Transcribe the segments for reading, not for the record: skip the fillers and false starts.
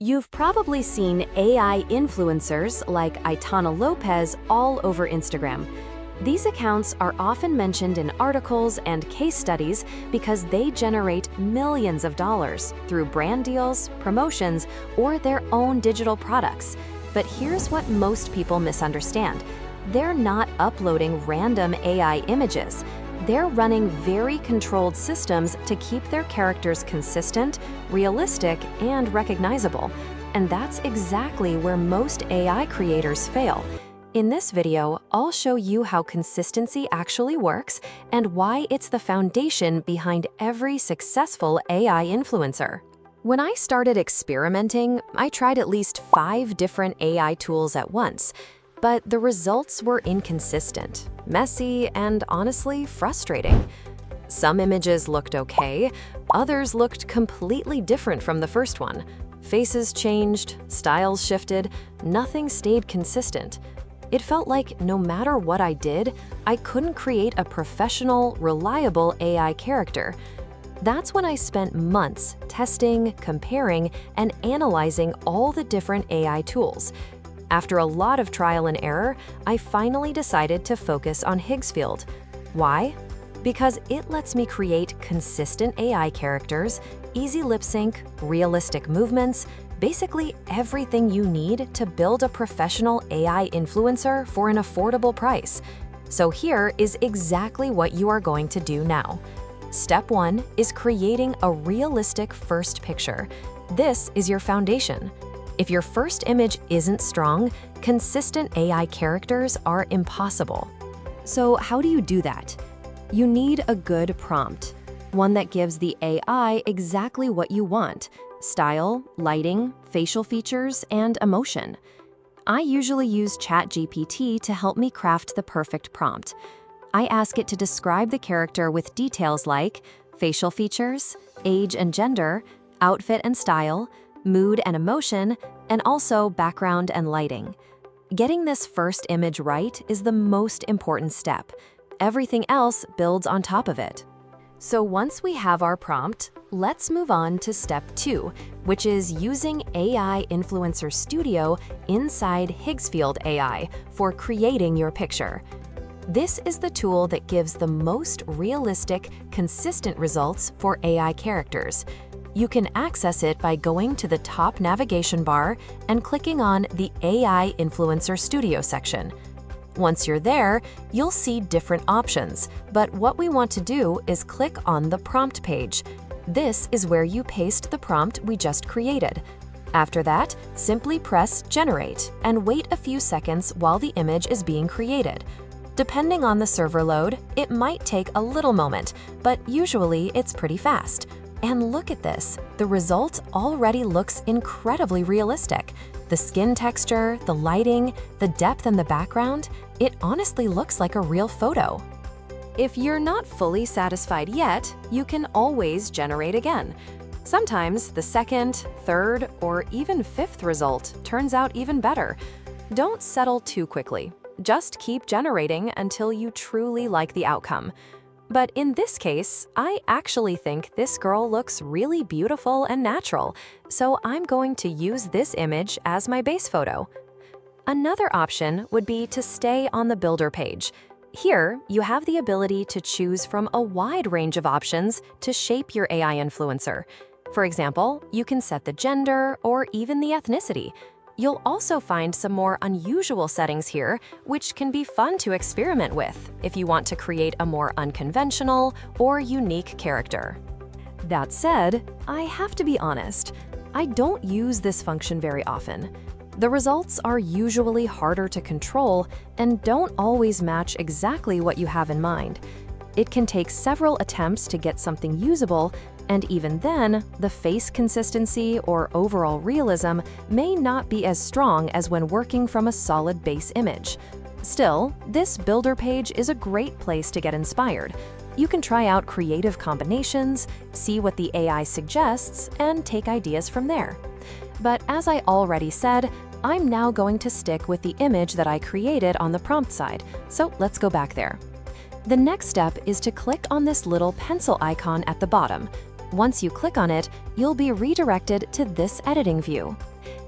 You've probably seen AI influencers like Aitana Lopez all over Instagram. These accounts are often mentioned in articles and case studies because they generate millions of dollars through brand deals, promotions, or their own digital products. But here's what most people misunderstand. They're not uploading random AI images. They're running very controlled systems to keep their characters consistent, realistic, and recognizable. And that's exactly where most AI creators fail. In this video, I'll show you how consistency actually works and why it's the foundation behind every successful AI influencer. When I started experimenting, I tried at least 5 different AI tools at once, but the results were inconsistent, messy, and honestly frustrating. Some images looked okay, others looked completely different from the first one. Faces changed, styles shifted, nothing stayed consistent. It felt like no matter what I did, I couldn't create a professional, reliable AI character. That's when I spent months testing, comparing, and analyzing all the different AI tools. After a lot of trial and error, I finally decided to focus on Higgsfield. Why? Because it lets me create consistent AI characters, easy lip sync, realistic movements, basically everything you need to build a professional AI influencer for an affordable price. So here is exactly what you are going to do now. Step 1 is creating a realistic first picture. This is your foundation. If your first image isn't strong, consistent AI characters are impossible. So how do you do that? You need a good prompt, one that gives the AI exactly what you want: style, lighting, facial features, and emotion. I usually use ChatGPT to help me craft the perfect prompt. I ask it to describe the character with details like facial features, age and gender, outfit and style, mood and emotion, and also background and lighting. Getting this first image right is the most important step. Everything else builds on top of it. So once we have our prompt, let's move on to step 2, which is using AI Influencer Studio inside Higgsfield AI for creating your picture. This is the tool that gives the most realistic, consistent results for AI characters. You can access it by going to the top navigation bar and clicking on the AI Influencer Studio section. Once you're there, you'll see different options, but what we want to do is click on the prompt page. This is where you paste the prompt we just created. After that, simply press Generate and wait a few seconds while the image is being created. Depending on the server load, it might take a little moment, but usually it's pretty fast. And look at this, the result already looks incredibly realistic. The skin texture, the lighting, the depth in the background, it honestly looks like a real photo. If you're not fully satisfied yet, you can always generate again. Sometimes the second, third, or even fifth result turns out even better. Don't settle too quickly. Just keep generating until you truly like the outcome. But in this case, I actually think this girl looks really beautiful and natural, so I'm going to use this image as my base photo. Another option would be to stay on the Builder page. Here, you have the ability to choose from a wide range of options to shape your AI influencer. For example, you can set the gender or even the ethnicity. You'll also find some more unusual settings here, which can be fun to experiment with if you want to create a more unconventional or unique character. That said, I have to be honest, I don't use this function very often. The results are usually harder to control and don't always match exactly what you have in mind. It can take several attempts to get something usable, and even then, the face consistency or overall realism may not be as strong as when working from a solid base image. Still, this Builder page is a great place to get inspired. You can try out creative combinations, see what the AI suggests, and take ideas from there. But as I already said, I'm now going to stick with the image that I created on the prompt side, so let's go back there. The next step is to click on this little pencil icon at the bottom. Once you click on it, you'll be redirected to this editing view.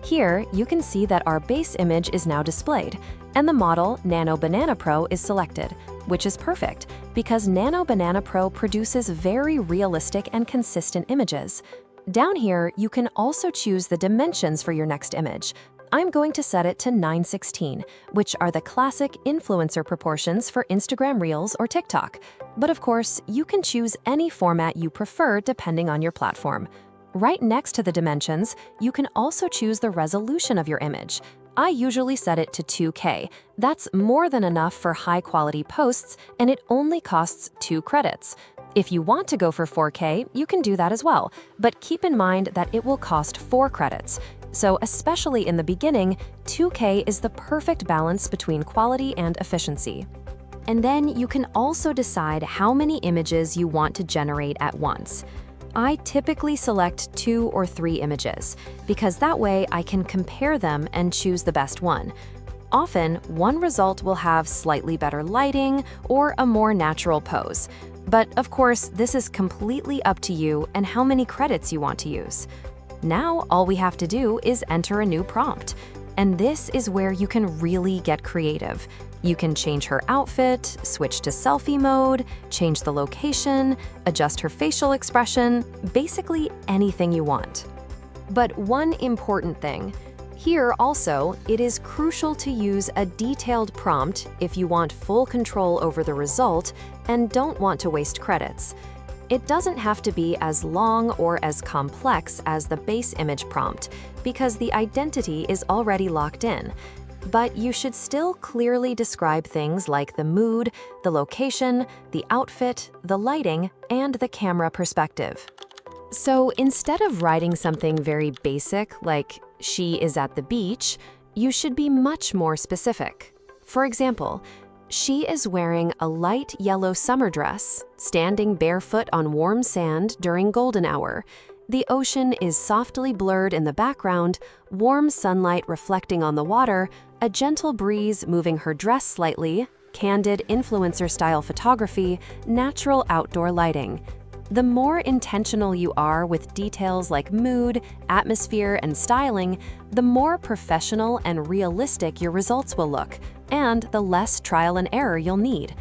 Here, you can see that our base image is now displayed, and the model Nano Banana Pro is selected, which is perfect because Nano Banana Pro produces very realistic and consistent images. Down here, you can also choose the dimensions for your next image. I'm going to set it to 9:16, which are the classic influencer proportions for Instagram Reels or TikTok. But of course, you can choose any format you prefer depending on your platform. Right next to the dimensions, you can also choose the resolution of your image. I usually set it to 2K. That's more than enough for high-quality posts, and it only costs 2 credits. If you want to go for 4K, you can do that as well, but keep in mind that it will cost 4 credits. So especially in the beginning, 2K is the perfect balance between quality and efficiency. And then you can also decide how many images you want to generate at once. I typically select 2 or 3 images, because that way I can compare them and choose the best one. Often, one result will have slightly better lighting or a more natural pose. But of course, this is completely up to you and how many credits you want to use. Now, all we have to do is enter a new prompt. And this is where you can really get creative. You can change her outfit, switch to selfie mode, change the location, adjust her facial expression, basically anything you want. But one important thing. Here also, it is crucial to use a detailed prompt if you want full control over the result and don't want to waste credits. It doesn't have to be as long or as complex as the base image prompt, because the identity is already locked in. But you should still clearly describe things like the mood, the location, the outfit, the lighting, and the camera perspective. So instead of writing something very basic like "she is at the beach," you should be much more specific. For example, she is wearing a light yellow summer dress, standing barefoot on warm sand during golden hour. The ocean is softly blurred in the background, warm sunlight reflecting on the water, a gentle breeze moving her dress slightly, candid influencer-style photography, natural outdoor lighting. The more intentional you are with details like mood, atmosphere, and styling, the more professional and realistic your results will look, and the less trial and error you'll need.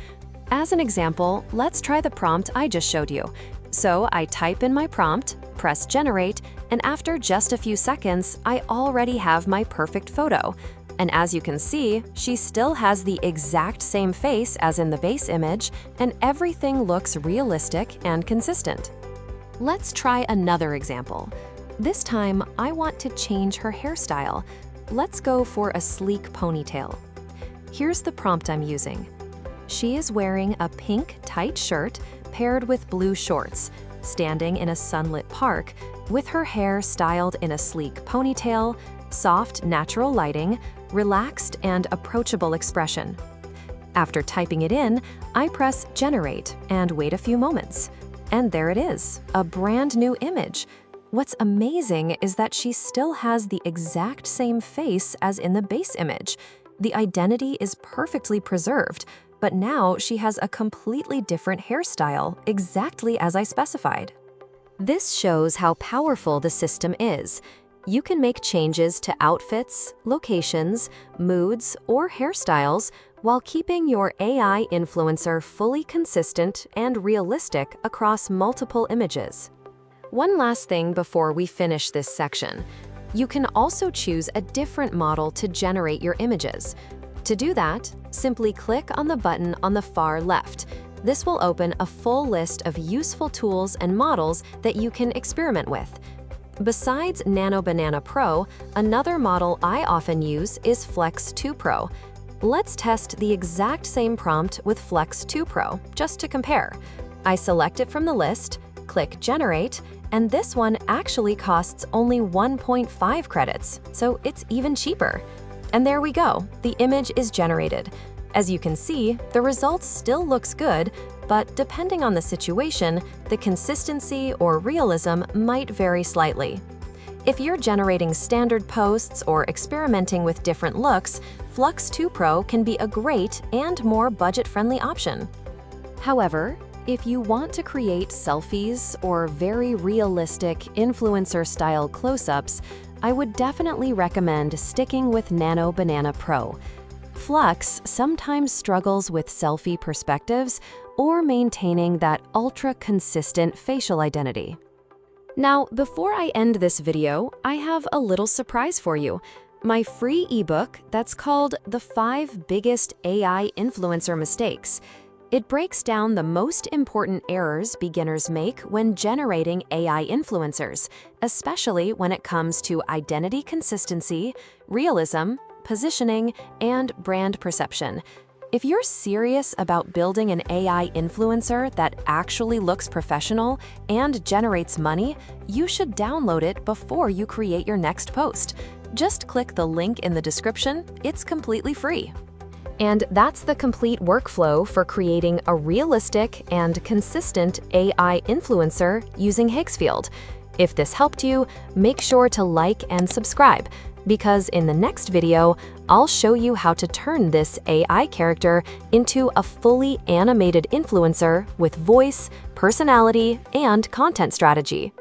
As an example, let's try the prompt I just showed you. So I type in my prompt, press generate, and after just a few seconds, I already have my perfect photo. And as you can see, she still has the exact same face as in the base image, and everything looks realistic and consistent. Let's try another example. This time, I want to change her hairstyle. Let's go for a sleek ponytail. Here's the prompt I'm using. She is wearing a pink tight shirt paired with blue shorts, standing in a sunlit park, with her hair styled in a sleek ponytail, soft, natural lighting, relaxed and approachable expression. After typing it in, I press generate and wait a few moments. And there it is, a brand new image. What's amazing is that she still has the exact same face as in the base image. The identity is perfectly preserved, but now she has a completely different hairstyle, exactly as I specified. This shows how powerful the system is. You can make changes to outfits, locations, moods, or hairstyles while keeping your AI influencer fully consistent and realistic across multiple images. One last thing before we finish this section. You can also choose a different model to generate your images. To do that, simply click on the button on the far left. This will open a full list of useful tools and models that you can experiment with. Besides Nano Banana Pro, another model I often use is Flex 2 Pro. Let's test the exact same prompt with Flex 2 Pro, just to compare. I select it from the list, click Generate, and this one actually costs only 1.5 credits, so it's even cheaper. And there we go, the image is generated. As you can see, the results still looks good, but depending on the situation, the consistency or realism might vary slightly. If you're generating standard posts or experimenting with different looks, Flex 2 Pro can be a great and more budget-friendly option. However, if you want to create selfies or very realistic influencer-style close-ups, I would definitely recommend sticking with Nano Banana Pro. Flux sometimes struggles with selfie perspectives or maintaining that ultra-consistent facial identity. Now, before I end this video, I have a little surprise for you. My free ebook that's called The 5 Biggest AI Influencer Mistakes. It breaks down the most important errors beginners make when generating AI influencers, especially when it comes to identity consistency, realism, positioning, and brand perception. If you're serious about building an AI influencer that actually looks professional and generates money, you should download it before you create your next post. Just click the link in the description. It's completely free. And that's the complete workflow for creating a realistic and consistent AI influencer using Higgsfield. If this helped you, make sure to like and subscribe, because in the next video, I'll show you how to turn this AI character into a fully animated influencer with voice, personality, and content strategy.